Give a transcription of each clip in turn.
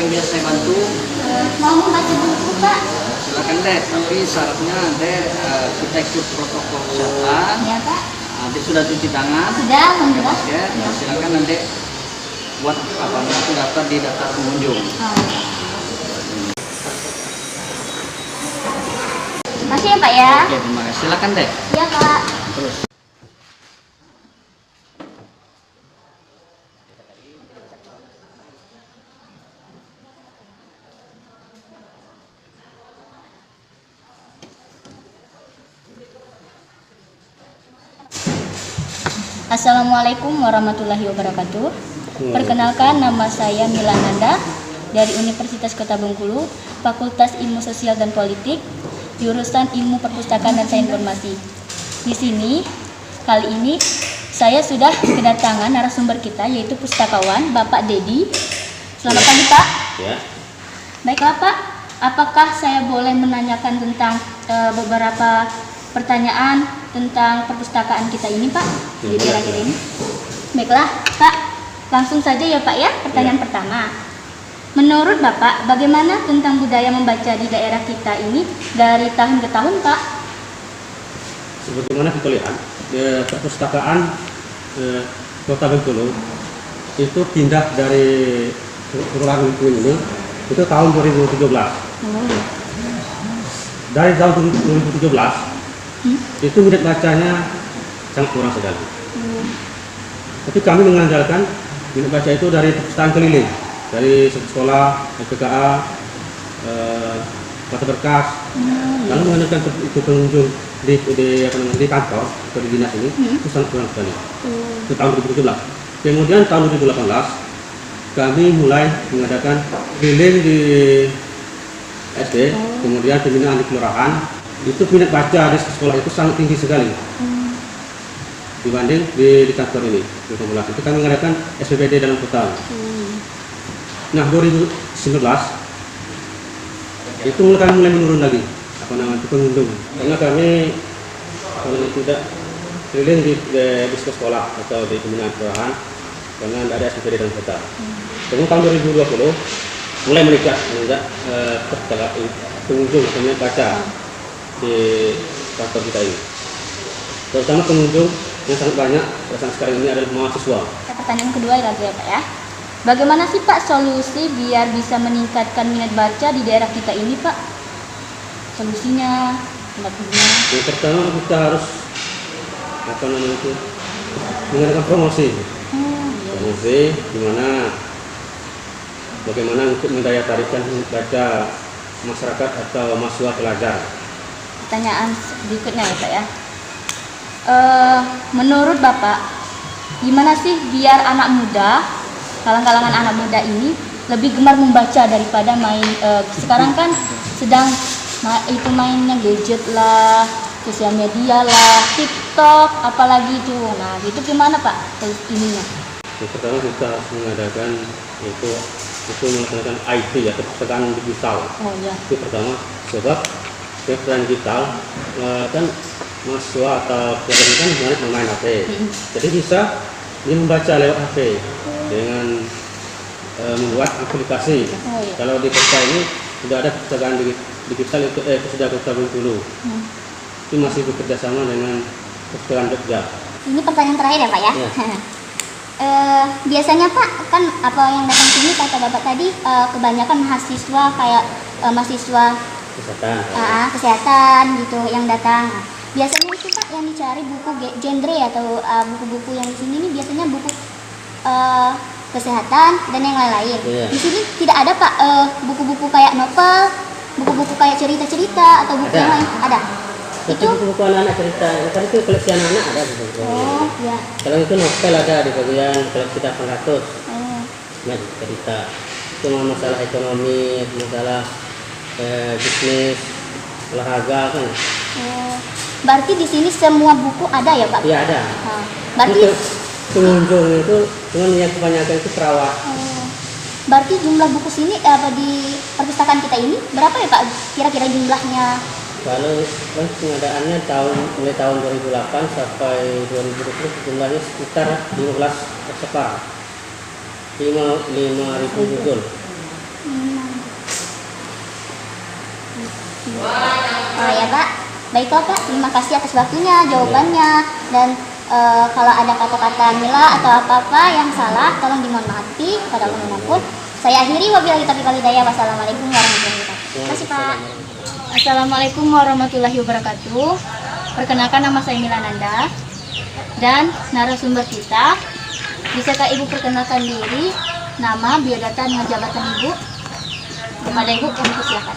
yang bisa saya bantu? Mau membaca buku, Pak. Silakan deh, tapi syaratnya deh kita ikut protokol kesehatan. Ya, Pak. Nanti sudah cuci tangan. Sudah, alhamdulillah. Ya, silakan nanti buat apa namanya daftar di daftar pengunjung. Makasih ya, Pak ya. Oke, terima kasih. Silakan deh. Iya, Pak. Terus. Assalamualaikum warahmatullahi wabarakatuh. Perkenalkan, nama saya Mila Nanda dari Universitas Kota Bengkulu, Fakultas Ilmu Sosial dan Politik, jurusan Ilmu Perpustakaan dan Sains Informasi. Di sini, kali ini saya sudah kedatangan narasumber kita, yaitu pustakawan Bapak Dedi. Selamat pagi, Pak. Ya. Baiklah, Pak. Apakah saya boleh menanyakan tentang beberapa pertanyaan tentang perpustakaan kita ini, Pak, di daerah kita ini? Baiklah, Pak. Langsung saja ya, Pak ya. Pertanyaan pertama. Menurut Bapak, bagaimana tentang budaya membaca di daerah kita ini dari tahun ke tahun, Pak? Sebagaimana kita lihat, perpustakaan Kota Bengkulu itu pindah dari Kelurahan Bengkulu ini itu tahun 2017. Dari tahun 2017 itu minat bacanya sangat kurang sekali. Tapi kami mengandalkan minat baca itu dari perpustakaan keliling, dari sekolah, LPKA, Kota Berkas, lalu mengandalkan itu pengunjung di kantor atau di dinas ini itu sangat kurang sekali. Itu tahun 2017. Kemudian tahun 2018 kami mulai mengadakan keliling di SD, kemudian pembinaan di kelurahan. Itu minat baca di sekolah itu sangat tinggi sekali dibanding di kantor ini. 2018 itu kami mengadakan SPBD dalam kota. Nah, 2019 itu mulai menurun lagi pengunjung, karena kami tidak keliling di sekolah atau di pembinaan kelurahan karena tidak ada SPBD dalam kota. Kemudian tahun 2020 mulai meningkat pengunjung minat baca di kantor kita ini, terutama pengunjung yang sangat banyak sekarang ini adalah mahasiswa. Pertanyaan kedua lagi ya, Pak ya. Bagaimana sih, Pak, solusi biar bisa meningkatkan minat baca di daerah kita ini, Pak? Solusinya, pendapatnya? Yang pertama kita harus mengadakan promosi. Promosi bagaimana untuk mendaya tarikan minat baca masyarakat atau mahasiswa pelajar. Pertanyaan berikutnya ya, Pak ya. Menurut Bapak, gimana sih biar anak muda, kalangan anak muda ini lebih gemar membaca daripada main sekarang kan sedang itu mainnya gadget lah, sosial media lah, TikTok, apalagi itu. Nah, itu gimana, Pak, ininya? Yang pertama kita harus mengadakan itu melaksanakan IT ya, perpustakaan digital. Oh ya. Itu pertama, sebab perpustakaan digital kan mahasiswa atau pelajar kan banyak bermain HP. Jadi bisa dia membaca lewat HP dengan membuat aplikasi. Kalau di kota ini sudah ada perpustakaan digital itu sudah Kota Bengkulu. Itu masih bekerja sama dengan perpustakaan Jogja. Ini pertanyaan terakhir ya, Pak ya. Biasanya, Pak, kan apa yang datang sini kata Bapak tadi kebanyakan mahasiswa kayak mahasiswa kesehatan gitu yang datang. Biasanya itu, Pak, yang dicari buku genre atau buku-buku yang di sini nih biasanya buku kesehatan dan yang lain-lain. Di sini tidak ada, Pak, buku-buku kayak novel, buku-buku kayak cerita-cerita atau buku yang lain. Ada. Tapi Itu buku-buku anak-anak cerita, kan itu koleksi anak-anak ada buku-buku. Oh, ya. Kalau itu novel ada di bagian koleksi 800. Nah, cerita. Itu masalah ekonomi, masalah bisnis, olahraga kan. Berarti di sini semua buku ada ya, Pak? Iya, ada. Berarti itu pengunjung itu cuman yang kebanyakan itu perawat. Berarti jumlah buku sini di perpustakaan kita ini berapa ya, Pak? Kira-kira jumlahnya? Kalau pengadaannya mulai tahun 2008 sampai 2020 jumlahnya sekitar 15 eksemplar, 5.000 buku. Ya Pak, baiklah Pak, terima kasih atas waktunya, jawabannya, dan kalau ada kata-kata Mila atau apa-apa yang salah, tolong dimohon maafi kepada Allah maupun. Saya akhiri, wabillahi taufiq wal hidayah. Wassalamualaikum warahmatullahi wabarakatuh. Terima kasih Pak. Assalamualaikum warahmatullahi wabarakatuh. Perkenalkan, nama saya Mila Nanda dan narasumber kita. Bisakah Ibu perkenalkan diri, nama, biodata, dengan jabatan Ibu? Kepada Ibu, kami silakan.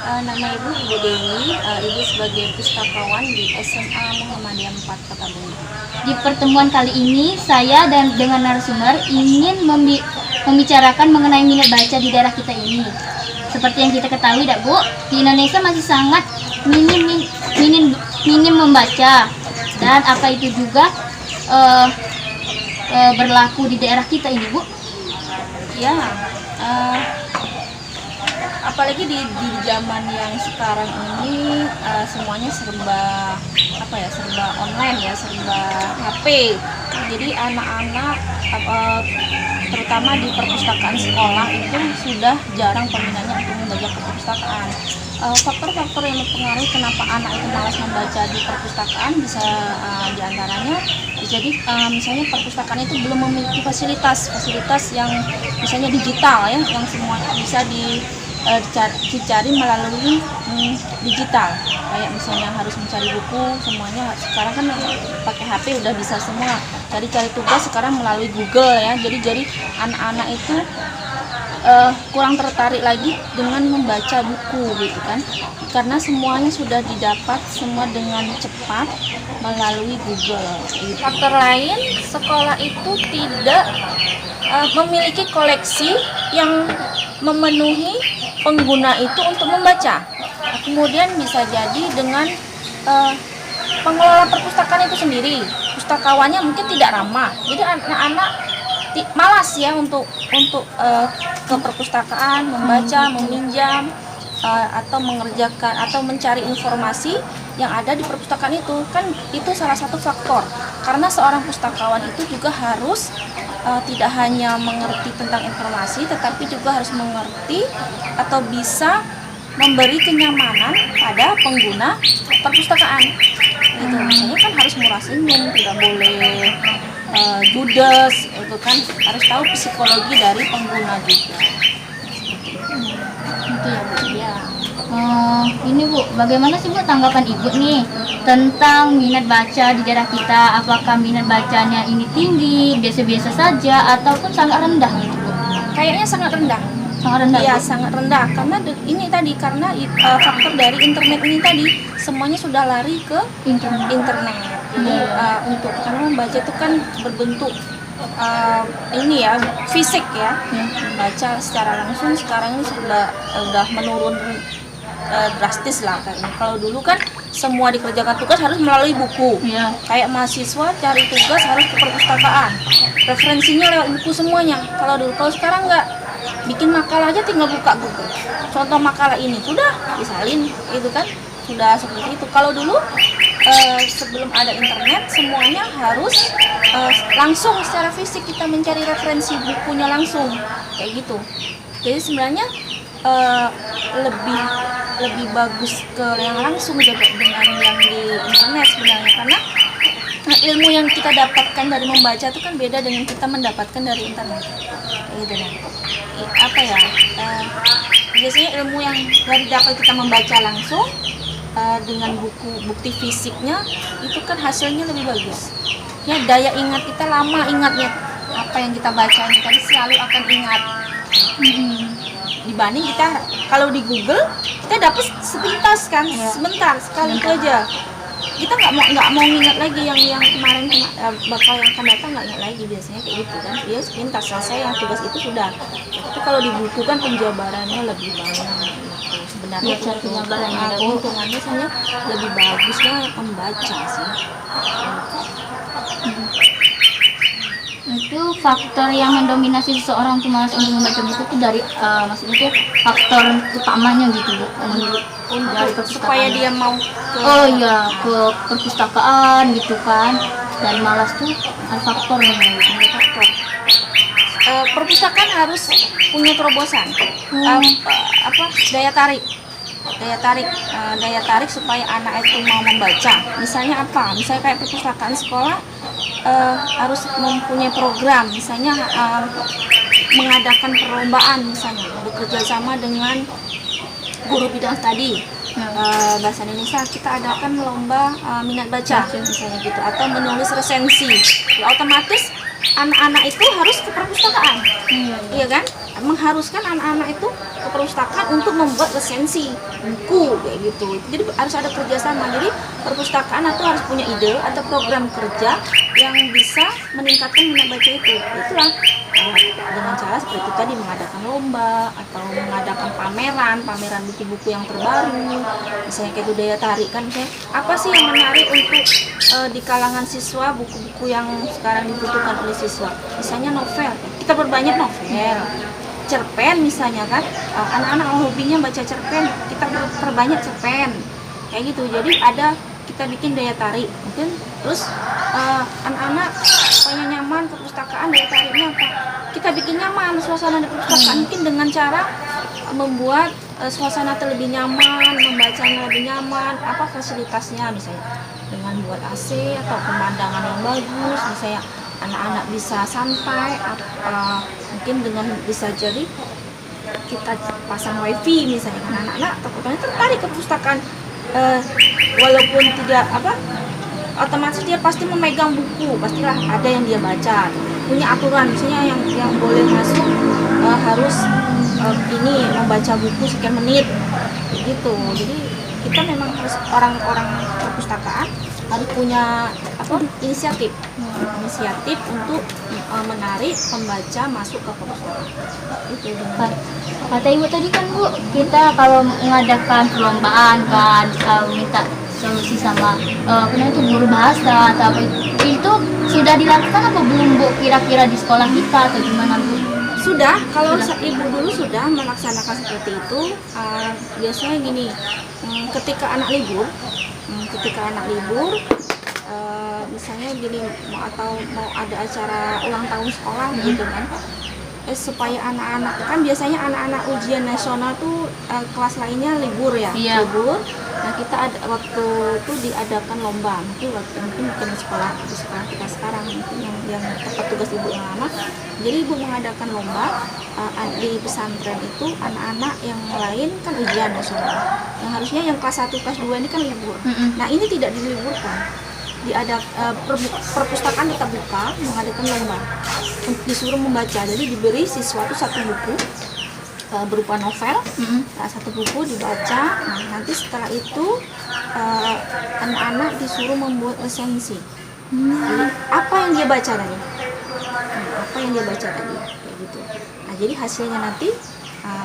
Nama Ibu Dewi, Ibu sebagai pustakawan di SMA Muhammadiyah 4 Kota Bumi. Di pertemuan kali ini, saya dan dengan narasumber ingin membicarakan mengenai minat baca di daerah kita ini. Seperti yang kita ketahui, Bu, di Indonesia masih sangat minim membaca, dan apa itu juga berlaku di daerah kita ini, Bu? Ya, apalagi di zaman yang sekarang ini semuanya serba serba online ya, serba HP. Jadi anak-anak terutama di perpustakaan sekolah itu sudah jarang peminatnya untuk membaca perpustakaan. Faktor-faktor yang mempengaruhi kenapa anak itu malas membaca di perpustakaan bisa diantaranya jadi misalnya perpustakaan itu belum memiliki fasilitas yang misalnya digital ya, yang semuanya bisa dicari melalui digital, kayak misalnya harus mencari buku, semuanya sekarang kan pakai HP udah bisa semua, cari tugas sekarang melalui Google ya, jadi anak-anak itu kurang tertarik lagi dengan membaca buku gitu kan, karena semuanya sudah didapat semua dengan cepat melalui Google gitu. Faktor lain, sekolah itu tidak memiliki koleksi yang memenuhi pengguna itu untuk membaca. Kemudian bisa jadi dengan pengelola perpustakaan itu sendiri, pustakawannya mungkin tidak ramah, jadi anak-anak malas ya untuk ke perpustakaan membaca, meminjam atau mengerjakan atau mencari informasi yang ada di perpustakaan itu. Kan itu salah satu faktor, karena seorang pustakawan itu juga harus tidak hanya mengerti tentang informasi, tetapi juga harus mengerti atau bisa memberi kenyamanan pada pengguna perpustakaan. Itu misalnya kan harus murah senyum, tidak boleh judes, itu kan harus tahu psikologi dari pengguna juga. Itu ya Bu. Ya. Ini Bu, bagaimana sih Bu tanggapan Ibu nih tentang minat baca di daerah kita? Apakah minat bacanya ini tinggi, biasa-biasa saja, ataupun sangat rendah gitu Bu? Kayaknya sangat rendah. Sangat rendah. Iya, Bu? sangat rendah karena ini tadi faktor dari internet ini tadi semuanya sudah lari ke internet. Jadi untuk karena membaca itu kan berbentuk ini ya, fisik ya. Membaca secara langsung sekarang ini sudah menurun drastis lah kayaknya. Kalau dulu kan semua dikerjakan tugas harus melalui buku. Ya. Kayak mahasiswa cari tugas harus ke perpustakaan. Referensinya lewat buku semuanya. Kalau dulu, kalau sekarang enggak, bikin makalah aja tinggal buka Google. Contoh makalah ini sudah disalin, gitu kan? Sudah seperti itu. Kalau dulu sebelum ada internet semuanya harus langsung secara fisik kita mencari referensi bukunya langsung kayak gitu. Jadi sebenarnya lebih bagus ke yang langsung dengan yang di internet sebenarnya, karena ilmu yang kita dapatkan dari membaca itu kan beda dengan kita mendapatkan dari internet gitu kan. Biasanya ilmu yang dari dapat kita membaca langsung dengan bukti fisiknya itu kan hasilnya lebih bagus ya, daya ingat kita lama ingatnya apa yang kita baca tadi selalu akan ingat dibanding kita kalau di Google kita dapat sepintas kan sebentar sekali itu aja, kita nggak mau ingat lagi yang kemarin bakal yang akan datang, nggak ingat lagi biasanya kayak gitu kan, dia sepintas selesai yang tugas itu sudah. Tapi kalau di buku kan penjabarannya lebih banyak. Sebenarnya keuntungannya sebenarnya lebih bagusnya membaca sih. Itu faktor yang mendominasi seseorang untuk malas untuk membaca buku itu dari maksudnya itu faktor utamanya gitu Bu, menurut dari Supaya dia mau ke perpustakaan gitu kan, dan malas tuh ada faktornya gitu. faktor. Perpustakaan harus punya terobosan, daya tarik. daya tarik supaya anak itu mau membaca. Misalnya apa? Misalnya kayak perpustakaan sekolah harus mempunyai program, misalnya mengadakan perlombaan, misalnya bekerja sama dengan guru bidang tadi. Bahasa Indonesia kita adakan lomba minat baca misalnya gitu, atau menulis resensi. Ya, otomatis anak-anak itu harus ke perpustakaan, iya kan? Mengharuskan anak-anak itu ke perpustakaan untuk membuat resensi buku kayak gitu. Jadi harus ada kerjasama. Jadi perpustakaan itu harus punya ide atau program kerja yang bisa meningkatkan minat baca itu. Itulah dengan cara seperti tadi, mengadakan lomba atau mengadakan pameran buku-buku yang terbaru, misalnya kayak itu daya tarik kan. Misalnya apa sih yang menarik untuk di kalangan siswa, buku-buku yang sekarang dibutuhkan oleh siswa, misalnya novel, kita perbanyak novel, cerpen misalnya kan, anak-anak hobinya baca cerpen, kita perbanyak cerpen kayak gitu. Jadi ada, kita bikin daya tarik mungkin. Terus anak-anak pengen nyaman ke perpustakaan, daya tariknya apa? Kita bikin nyaman suasana di perpustakaan, mungkin dengan cara membuat suasana lebih nyaman, membacanya lebih nyaman. Apa fasilitasnya, misalnya dengan buat AC atau pemandangan yang bagus, misalnya anak-anak bisa santai, mungkin dengan bisa jadi kita pasang wifi misalnya, kan anak-anak tertarik ke perpustakaan, walaupun tidak otomatis dia pasti memegang buku, pastilah ada yang dia baca, punya aturan misalnya yang boleh masuk harus ini membaca buku sekian menit gitu. Jadi kita memang harus, orang-orang perpustakaan harus punya inisiatif untuk menarik pembaca masuk ke perpustakaan. Itu Kata ibu tadi kan Bu, kita kalau mengadakan perlombaan kan minta solusi sama itu guru bahasa atau apa itu sudah dilakukan apa belum Bu, kira-kira di sekolah kita atau gimana Bu? Sudah, kalau ibu dulu sudah melaksanakan seperti itu. Biasanya gini, ketika anak libur, misalnya gini, mau ada acara ulang tahun sekolah gitu kan, supaya anak-anak kan biasanya anak-anak ujian nasional tuh kelas lainnya libur ya, libur. Nah kita ada waktu itu diadakan lomba, mungkin bukan di sekolah kita sekarang, mungkin yang tempat tugas ibu yang lama. Jadi ibu mengadakan lomba di pesantren itu, anak-anak yang lain kan ujian nasional, yang harusnya yang kelas 1, kelas 2 ini kan libur. Nah ini tidak diliburkan, perpustakaan kita buka, mengadakan lomba, disuruh membaca. Jadi diberi siswa itu satu buku berupa novel, satu buku dibaca. Nah nanti setelah itu anak-anak disuruh membuat resensi. Jadi apa yang dia baca tadi, kayak gitu. Nah jadi hasilnya nanti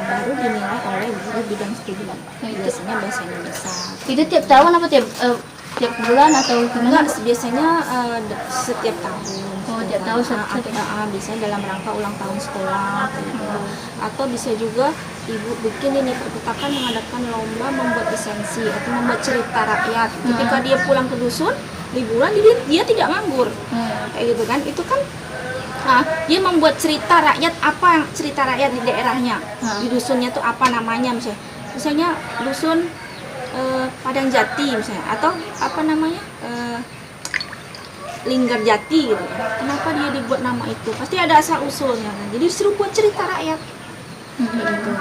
baru dinilai oleh guru bidang studi. Biasanya bahasa Indonesia. Itu tiap tahun apa tiap bulan atau gimana? Enggak, biasanya setiap tahun. Tiap tahun biasanya dalam rangka ulang tahun sekolah gitu. Atau bisa juga ibu bikin ini, perpustakaan mengadakan lomba membuat resensi atau membuat cerita rakyat. Ketika dia pulang ke dusun liburan, dia tidak nganggur kayak gitu kan. Itu kan dia membuat cerita rakyat, apa cerita rakyat di daerahnya, di dusunnya tuh apa namanya, misalnya dusun Padang Jati misalnya, atau apa namanya Linggar Jati gitu kan. Kenapa dia dibuat nama itu? Pasti ada asal usulnya kan. Jadi disuruh buat cerita rakyat. Gitu.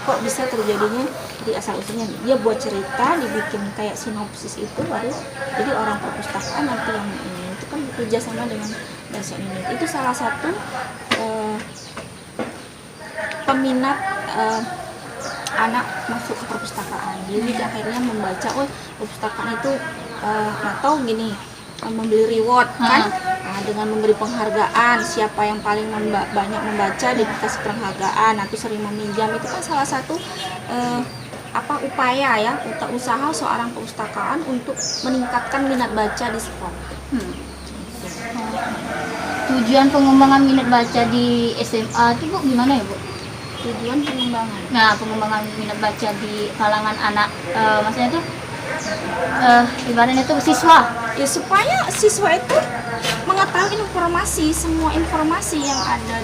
Kok bisa terjadinya di asal usulnya? Dia buat cerita, dibikin kayak sinopsis itu, baru jadi orang perpustakaan nanti yang ini itu kan bekerja sama dengan bahasa Indonesia. Itu salah satu peminat anak masuk ke perpustakaan. Jadi akhirnya membaca, perpustakaan itu atau gini, membeli reward kan, dengan memberi penghargaan, siapa yang paling banyak membaca dikasih penghargaan, atau sering meminjam. Itu kan salah satu upaya ya, usaha seorang perpustakaan untuk meningkatkan minat baca di sekolah. Tujuan pengembangan minat baca di SMA itu Bu gimana ya Bu? Tujuan pengembangan. Nah, pengembangan minat baca di kalangan anak, maksudnya tuh Ibaratnya itu siswa. Ya supaya siswa itu mengetahui informasi, semua informasi yang ada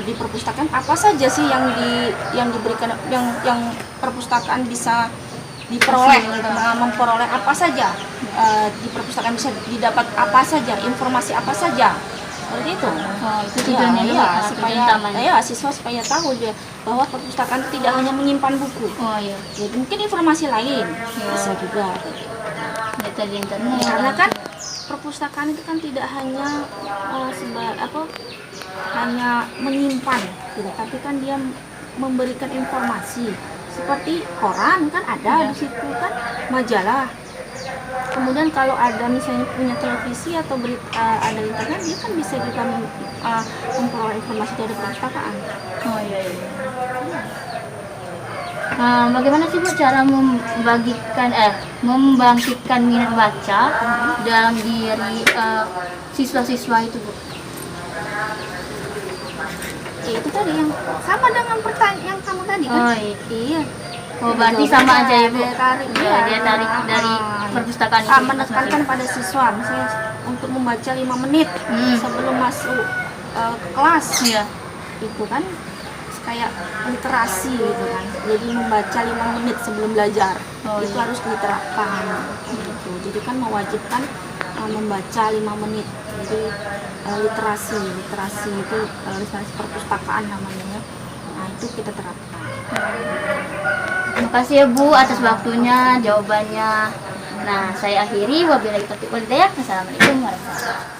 di perpustakaan, apa saja sih yang diberikan, yang perpustakaan bisa diperoleh, memperoleh apa saja, di perpustakaan bisa didapat apa saja, informasi apa saja, seperti itu. Oh, itu tujuannya juga, supaya utamanya. siswa supaya tahu dia bahwa perpustakaan tidak hanya menyimpan buku. Oh iya. Ya, mungkin informasi lain bisa juga. Data di internet. Karena kan perpustakaan itu kan tidak hanya hanya menyimpan, gitu, tapi kan dia memberikan informasi seperti koran kan ada di situ kan, majalah. Kemudian kalau ada misalnya punya televisi atau ada internet, dia kan bisa juga memperoleh informasi dari perpustakaan. Oh iya. Bagaimana sih Bu cara membangkitkan minat baca dalam diri siswa-siswa itu Bu? Ya, itu tadi yang sama dengan pertanyaan yang kamu tadi kan? Oh iya. Oh berarti Betul, sama aja ya Bu? dia tarik, Dia tarik dari perpustakaan itu. menekankan pada siswa misalnya untuk membaca 5 menit sebelum masuk ke kelas. Iya. Itu kan kayak literasi gitu kan, jadi membaca 5 menit sebelum belajar. Oh, itu iya. harus diterapkan gitu. Jadi kan mewajibkan membaca 5 menit. Jadi literasi itu literasi perpustakaan namanya. Nah itu kita terapkan. Terima kasih ya Bu atas waktunya, jawabannya. Nah, saya akhiri. Wabillahi taufiq wal hidayah. Wassalamualaikum warahmatullahi wabarakatuh.